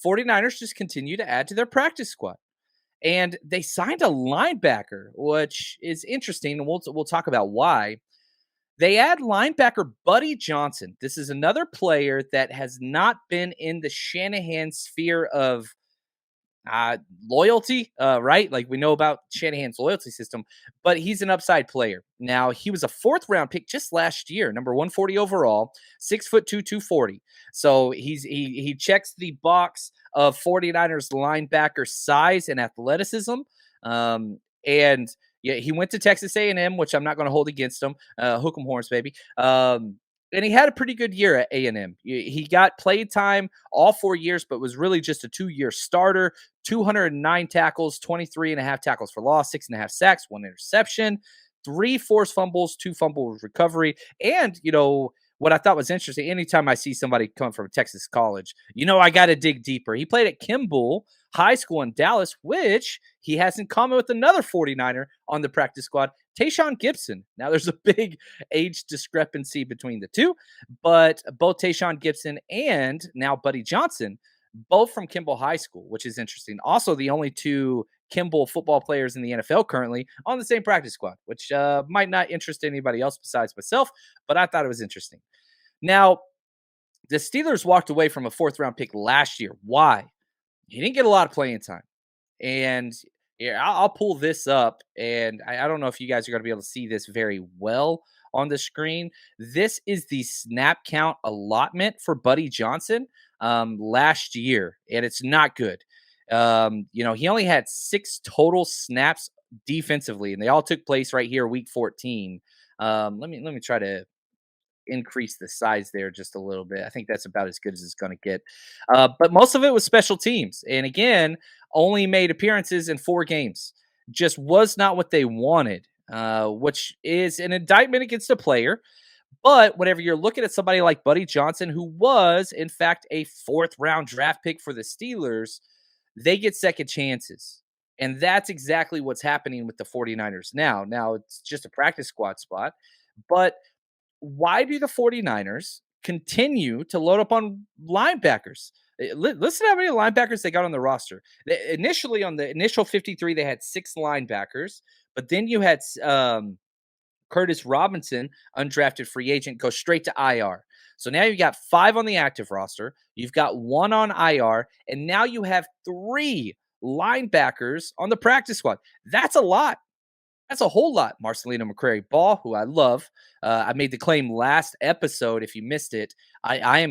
49ers just continue to add to their practice squad. And they signed a linebacker, which is interesting. And we'll talk about why. They add linebacker Buddy Johnson. This is another player that has not been in the Shanahan sphere of loyalty, right? Like we know about Shanahan's loyalty system, but he's an upside player. Now, he was a fourth round pick just last year, number 140 overall, 6'2", 240. So he checks the box of 49ers linebacker size and athleticism. And yeah, he went to Texas A&M, which I'm not going to hold against him. Hook 'em horns, baby. And he had a pretty good year at A&M. He got played time all 4 years, but was really just a 2-year starter. 209 tackles, 23 and a half tackles for loss, 6.5 sacks, 1 interception, 3 forced fumbles, 2 fumble recovery. And, what I thought was interesting, anytime I see somebody come from Texas college, I got to dig deeper. He played at Kimball High School in Dallas, which he has in common with another 49er on the practice squad, Tayshaun Gibson. Now, there's a big age discrepancy between the two, but both Tayshaun Gibson and now Buddy Johnson, both from Kimball High School, which is interesting. Also, the only 2 Kimball football players in the NFL currently on the same practice squad, which might not interest anybody else besides myself, but I thought it was interesting. Now, the Steelers walked away from a 4th-round pick last year. Why? He didn't get a lot of playing time. And I'll pull this up, and I don't know if you guys are going to be able to see this very well on the screen. This is the snap count allotment for Buddy Johnson last year, and it's not good. He only had 6 total snaps defensively, and they all took place right here, week 14. Let me try to increase the size there just a little bit. I think that's about as good as it's going to get. But most of it was special teams. And again, only made appearances in 4 games. Just was not what they wanted, which is an indictment against the player. But whenever you're looking at somebody like Buddy Johnson, who was, in fact, a 4th-round draft pick for the Steelers, they get second chances. And that's exactly what's happening with the 49ers now. Now, it's just a practice squad spot. But why do the 49ers continue to load up on linebackers? Listen to how many linebackers they got on the roster. Initially, on the initial 53, they had 6 linebackers, but then you had Curtis Robinson, undrafted free agent, go straight to IR. So now you've got 5 on the active roster. You've got 1 on IR, and now you have 3 linebackers on the practice squad. That's a lot. That's a whole lot. Marcelino McCrary-Ball, who I love. I made the claim last episode. If you missed it, I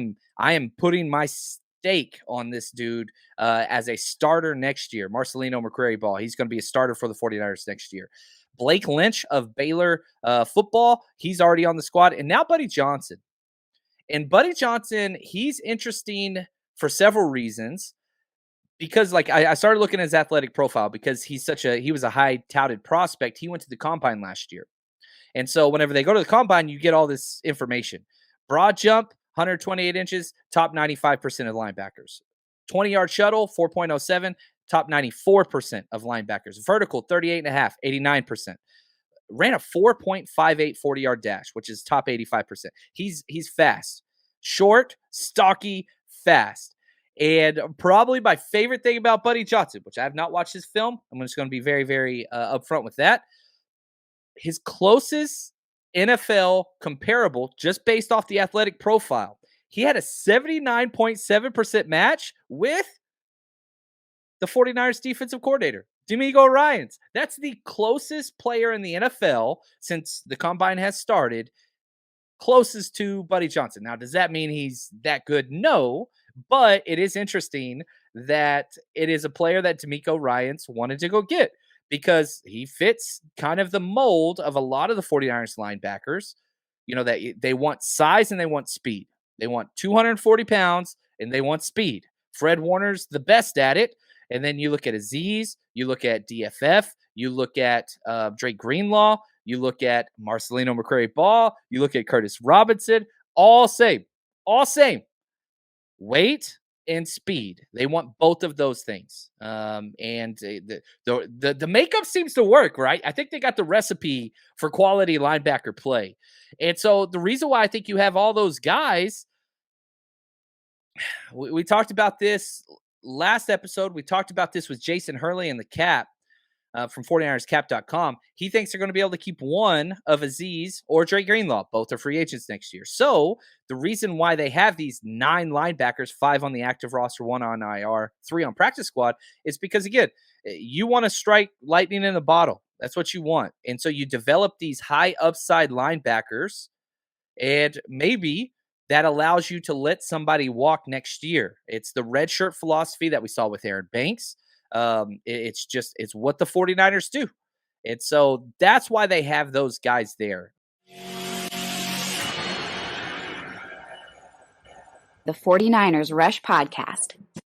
am putting my stake on this dude as a starter next year. Marcelino McCrary-Ball. He's going to be a starter for the 49ers next year. Blake Lynch of Baylor football. He's already on the squad. And now Buddy Johnson. And Buddy Johnson, he's interesting for several reasons. Because I started looking at his athletic profile because he was a high touted prospect. He went to the combine last year. And so whenever they go to the combine, you get all this information. Broad jump, 128 inches, top 95% of linebackers. 20-yard shuttle, 4.07, top 94% of linebackers. Vertical, 38.5, 89%. Ran a 4.58 40-yard dash, which is top 85%. He's fast. Short, stocky, fast. And probably my favorite thing about Buddy Johnson, which I have not watched his film, I'm just going to be very, very upfront with that. His closest NFL comparable, just based off the athletic profile, he had a 79.7% match with the 49ers defensive coordinator, DeMeco Ryans. That's the closest player in the NFL since the combine has started, closest to Buddy Johnson. Now, does that mean he's that good? No. But it is interesting that it is a player that DeMeco Ryans wanted to go get because he fits kind of the mold of a lot of the 49ers linebackers. That they want size and they want speed. They want 240 pounds and they want speed. Fred Warner's the best at it. And then you look at Azeez, you look at DFF, you look at Drake Greenlaw, you look at Marcelino McCrary-Ball, you look at Curtis Robinson, all same. Weight and speed. They want both of those things. And the makeup seems to work, right? I think they got the recipe for quality linebacker play. And so the reason why I think you have all those guys, we talked about this last episode, we talked about this with Jason Hurley and the Cap from 49ersCap.com. He thinks they're going to be able to keep one of Aziz or Dre Greenlaw. Both are free agents next year. So the reason why they have these 9 linebackers, 5 on the active roster, 1 on IR, 3 on practice squad, is because, again, you want to strike lightning in a bottle. That's what you want. And so you develop these high upside linebackers, and maybe that allows you to let somebody walk next year. It's the red shirt philosophy that we saw with Aaron Banks. It's what the 49ers do. And so that's why they have those guys there. The 49ers Rush Podcast.